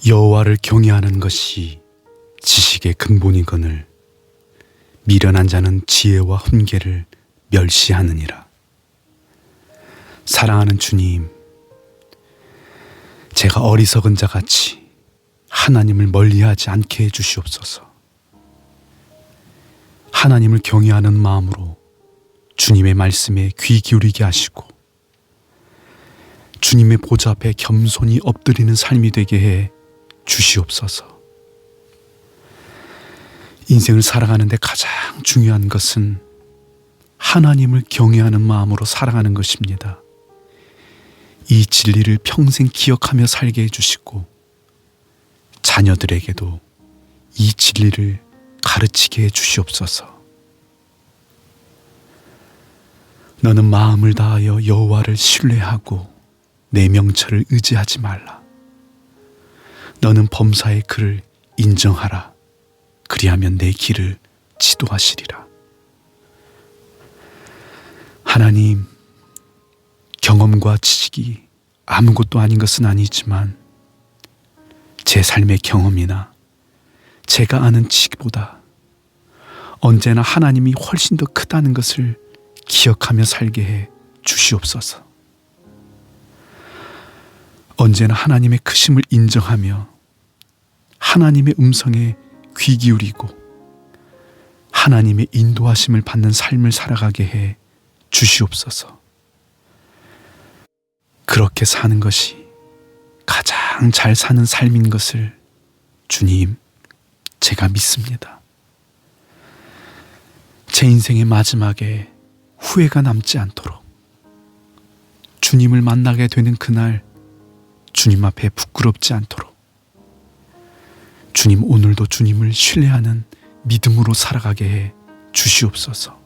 여호와를 경외하는 것이 지식의 근본이거늘 미련한 자는 지혜와 훈계를 멸시하느니라. 사랑하는 주님, 제가 어리석은 자같이 하나님을 멀리하지 않게 해주시옵소서. 하나님을 경외하는 마음으로 주님의 말씀에 귀 기울이게 하시고 주님의 보좌 앞에 겸손히 엎드리는 삶이 되게 해 주시옵소서. 인생을 살아가는데 가장 중요한 것은 하나님을 경외하는 마음으로 살아가는 것입니다. 이 진리를 평생 기억하며 살게 해주시고 자녀들에게도 이 진리를 가르치게 해주시옵소서. 너는 마음을 다하여 여호와를 신뢰하고 내 명철을 의지하지 말라. 너는 범사의 그를 인정하라. 그리하면 내 길을 지도하시리라. 하나님, 경험과 지식이 아무것도 아닌 것은 아니지만 제 삶의 경험이나 제가 아는 지식보다 언제나 하나님이 훨씬 더 크다는 것을 기억하며 살게 해 주시옵소서. 언제나 하나님의 크심을 인정하며 하나님의 음성에 귀 기울이고 하나님의 인도하심을 받는 삶을 살아가게 해 주시옵소서. 그렇게 사는 것이 가장 잘 사는 삶인 것을 주님, 제가 믿습니다. 제 인생의 마지막에 후회가 남지 않도록 주님을 만나게 되는 그날 주님 앞에 부끄럽지 않도록 주님, 오늘도 주님을 신뢰하는 믿음으로 살아가게 해 주시옵소서.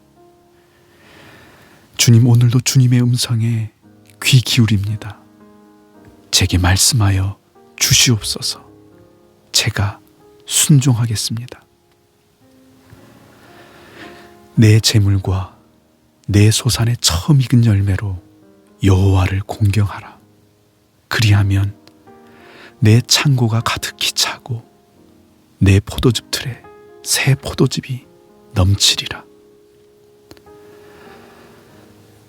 주님, 오늘도 주님의 음성에 귀 기울입니다. 제게 말씀하여 주시옵소서. 제가 순종하겠습니다. 내 재물과 내 소산의 처음 익은 열매로 여호와를 공경하라. 그리하면 내 창고가 가득히 차고 내 포도즙 틀에 새 포도즙이 넘치리라.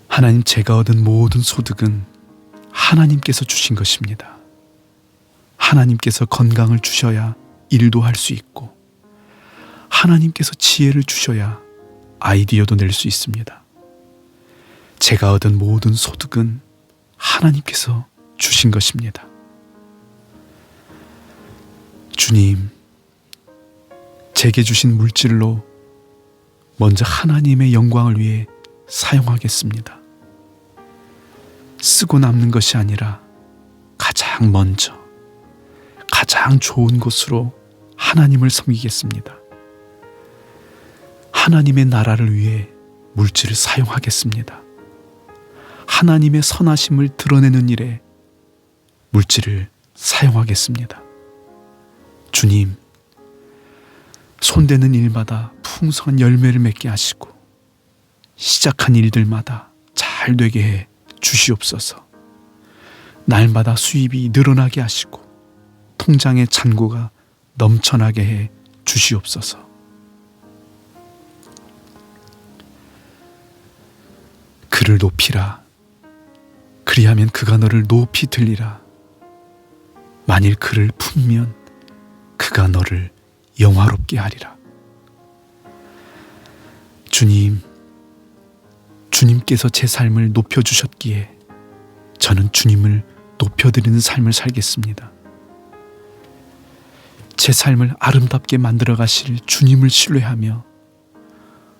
하나님, 제가 얻은 모든 소득은 하나님께서 주신 것입니다. 하나님께서 건강을 주셔야 일도 할 수 있고 하나님께서 지혜를 주셔야 아이디어도 낼 수 있습니다. 제가 얻은 모든 소득은 하나님께서 주신 것입니다. 주님, 제게 주신 물질로 먼저 하나님의 영광을 위해 사용하겠습니다. 쓰고 남는 것이 아니라 가장 먼저 가장 좋은 곳으로 하나님을 섬기겠습니다. 하나님의 나라를 위해 물질을 사용하겠습니다. 하나님의 선하심을 드러내는 일에 물질을 사용하겠습니다. 주님, 손대는 일마다 풍성한 열매를 맺게 하시고 시작한 일들마다 잘 되게 해 주시옵소서. 날마다 수입이 늘어나게 하시고 통장의 잔고가 넘쳐나게 해 주시옵소서. 그를 높이라. 그리하면 그가 너를 높이 들리라. 만일 그를 품면 그가 너를 영화롭게 하리라. 주님, 주님께서 제 삶을 높여주셨기에 저는 주님을 높여드리는 삶을 살겠습니다. 제 삶을 아름답게 만들어 가실 주님을 신뢰하며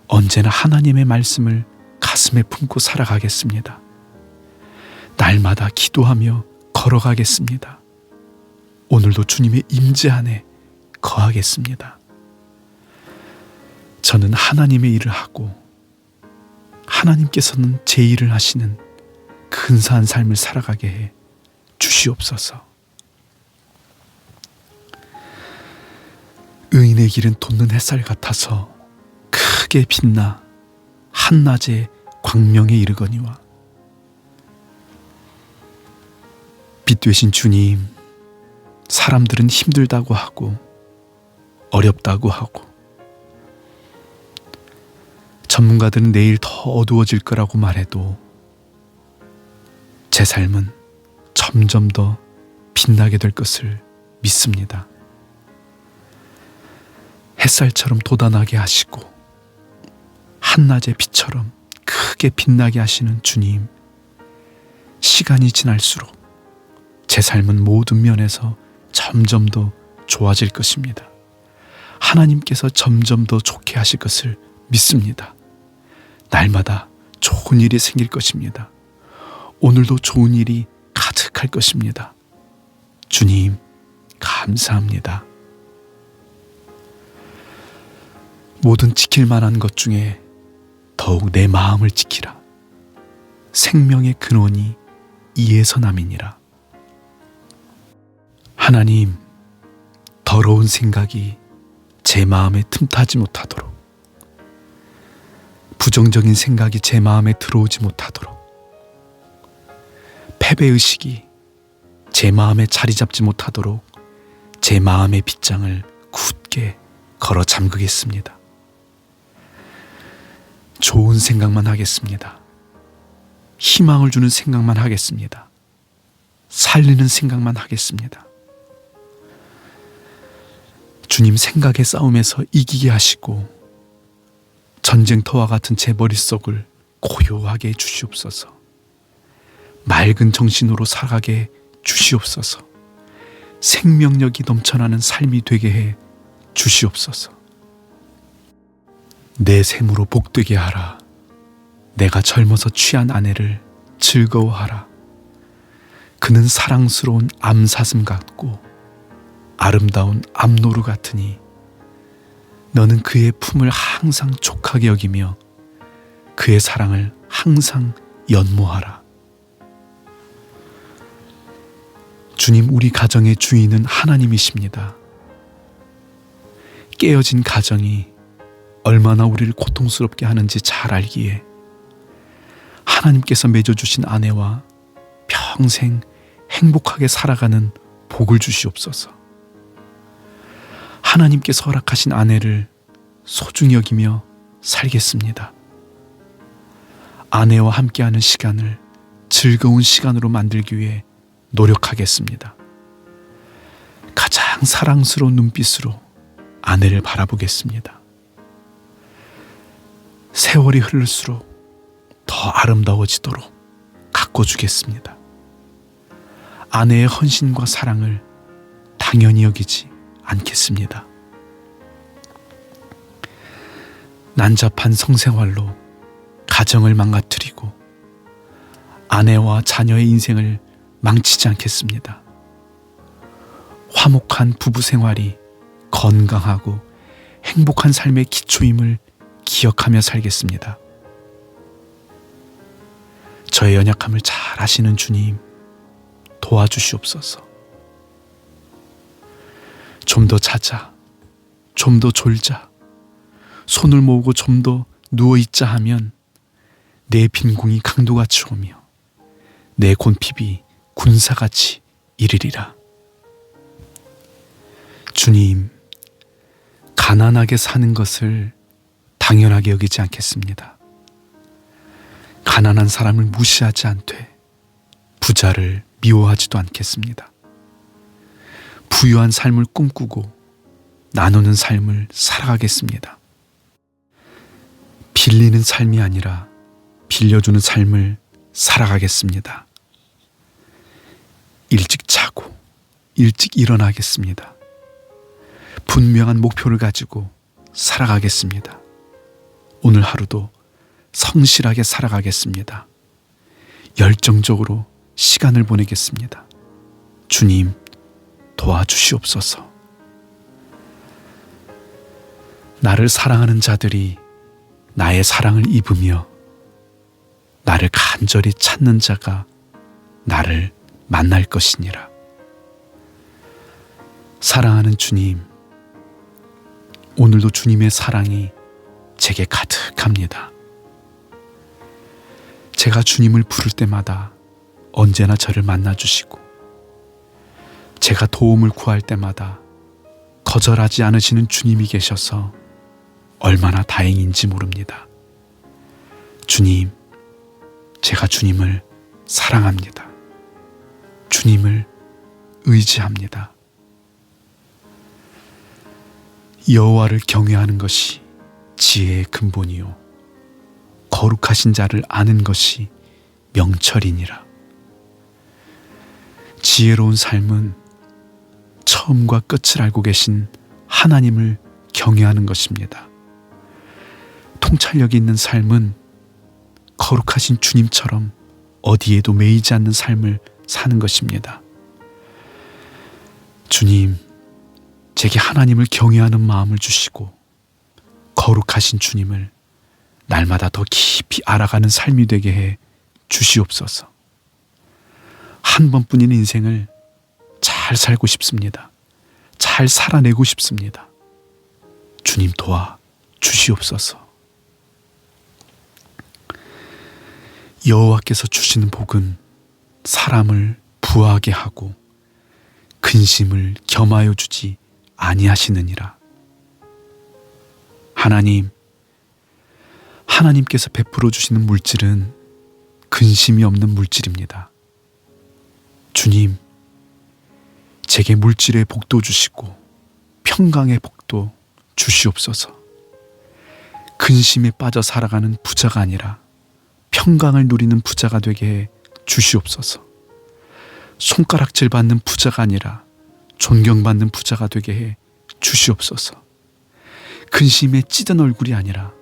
언제나 하나님의 말씀을 가슴에 품고 살아가겠습니다. 날마다 기도하며 걸어가겠습니다. 오늘도 주님의 임재 안에 거하겠습니다. 저는 하나님의 일을 하고 하나님께서는 제 일을 하시는 근사한 삶을 살아가게 해 주시옵소서. 의인의 길은 돋는 햇살 같아서 크게 빛나 한낮의 광명에 이르거니와 빛 되신 주님, 사람들은 힘들다고 하고 어렵다고 하고 전문가들은 내일 더 어두워질 거라고 말해도 제 삶은 점점 더 빛나게 될 것을 믿습니다. 햇살처럼 돋아나게 하시고 한낮의 빛처럼 크게 빛나게 하시는 주님, 시간이 지날수록 제 삶은 모든 면에서 점점 더 좋아질 것입니다. 하나님께서 점점 더 좋게 하실 것을 믿습니다. 날마다 좋은 일이 생길 것입니다. 오늘도 좋은 일이 가득할 것입니다. 주님, 감사합니다. 모든 지킬 만한 것 중에 더욱 내 마음을 지키라. 생명의 근원이 이에서 남이니라. 하나님, 더러운 생각이 제 마음에 틈타지 못하도록, 부정적인 생각이 제 마음에 들어오지 못하도록, 패배의식이 제 마음에 자리 잡지 못하도록 제 마음의 빗장을 굳게 걸어 잠그겠습니다. 좋은 생각만 하겠습니다. 희망을 주는 생각만 하겠습니다. 살리는 생각만 하겠습니다. 주님, 생각의 싸움에서 이기게 하시고 전쟁터와 같은 제 머릿속을 고요하게 해 주시옵소서. 맑은 정신으로 살아가게 주시옵소서. 생명력이 넘쳐나는 삶이 되게 해 주시옵소서. 내 샘으로 복되게 하라. 내가 젊어서 취한 아내를 즐거워하라. 그는 사랑스러운 암사슴 같고 아름다운 암노루 같으니 너는 그의 품을 항상 족하게 여기며 그의 사랑을 항상 연모하라. 주님, 우리 가정의 주인은 하나님이십니다. 깨어진 가정이 얼마나 우리를 고통스럽게 하는지 잘 알기에 하나님께서 맺어주신 아내와 평생 행복하게 살아가는 복을 주시옵소서. 하나님께서 허락하신 아내를 소중히 여기며 살겠습니다. 아내와 함께하는 시간을 즐거운 시간으로 만들기 위해 노력하겠습니다. 가장 사랑스러운 눈빛으로 아내를 바라보겠습니다. 세월이 흐를수록 더 아름다워지도록 가꿔주겠습니다. 아내의 헌신과 사랑을 당연히 여기지 않겠습니다. 난잡한 성생활로 가정을 망가뜨리고 아내와 자녀의 인생을 망치지 않겠습니다. 화목한 부부 생활이 건강하고 행복한 삶의 기초임을 기억하며 살겠습니다. 저의 연약함을 잘 아시는 주님, 도와주시옵소서. 좀 더 자자, 좀 더 졸자, 손을 모으고 좀 더 누워있자 하면 내 빈궁이 강도같이 오며 내 곤핍이 군사같이 이르리라. 주님, 가난하게 사는 것을 당연하게 여기지 않겠습니다. 가난한 사람을 무시하지 않되 부자를 미워하지도 않겠습니다. 부유한 삶을 꿈꾸고 나누는 삶을 살아가겠습니다. 빌리는 삶이 아니라 빌려주는 삶을 살아가겠습니다. 일찍 자고 일찍 일어나겠습니다. 분명한 목표를 가지고 살아가겠습니다. 오늘 하루도 성실하게 살아가겠습니다. 열정적으로 시간을 보내겠습니다. 주님, 도와주시옵소서. 나를 사랑하는 자들이 나의 사랑을 입으며 나를 간절히 찾는 자가 나를 만날 것이니라. 사랑하는 주님, 오늘도 주님의 사랑이 제게 가득합니다. 제가 주님을 부를 때마다 언제나 저를 만나주시고 제가 도움을 구할 때마다 거절하지 않으시는 주님이 계셔서 얼마나 다행인지 모릅니다. 주님, 제가 주님을 사랑합니다. 주님을 의지합니다. 여호와를 경외하는 것이 지혜의 근본이요 거룩하신 자를 아는 것이 명철이니라. 지혜로운 삶은 처음과 끝을 알고 계신 하나님을 경외하는 것입니다. 통찰력이 있는 삶은 거룩하신 주님처럼 어디에도 매이지 않는 삶을 사는 것입니다. 주님, 제게 하나님을 경외하는 마음을 주시고 거룩하신 주님을 날마다 더 깊이 알아가는 삶이 되게 해 주시옵소서. 한 번뿐인 인생을 잘 살고 싶습니다. 잘 살아내고 싶습니다. 주님 도와 주시옵소서. 여호와께서 주시는 복은 사람을 부하게 하고 근심을 겸하여 주지 아니하시느니라. 하나님께서 베풀어 주시는 물질은 근심이 없는 물질입니다. 주님, 제게 물질의 복도 주시고 평강의 복도 주시옵소서. 근심에 빠져 살아가는 부자가 아니라 평강을 누리는 부자가 되게 해 주시옵소서. 손가락질 받는 부자가 아니라 존경받는 부자가 되게 해 주시옵소서. 근심에 찌든 얼굴이 아니라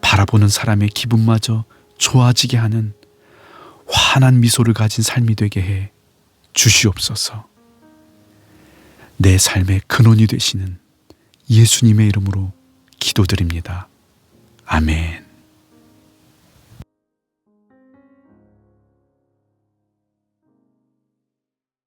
바라보는 사람의 기분마저 좋아지게 하는 환한 미소를 가진 삶이 되게 해 주시옵소서. 내 삶의 근원이 되시는 예수님의 이름으로 기도드립니다. 아멘.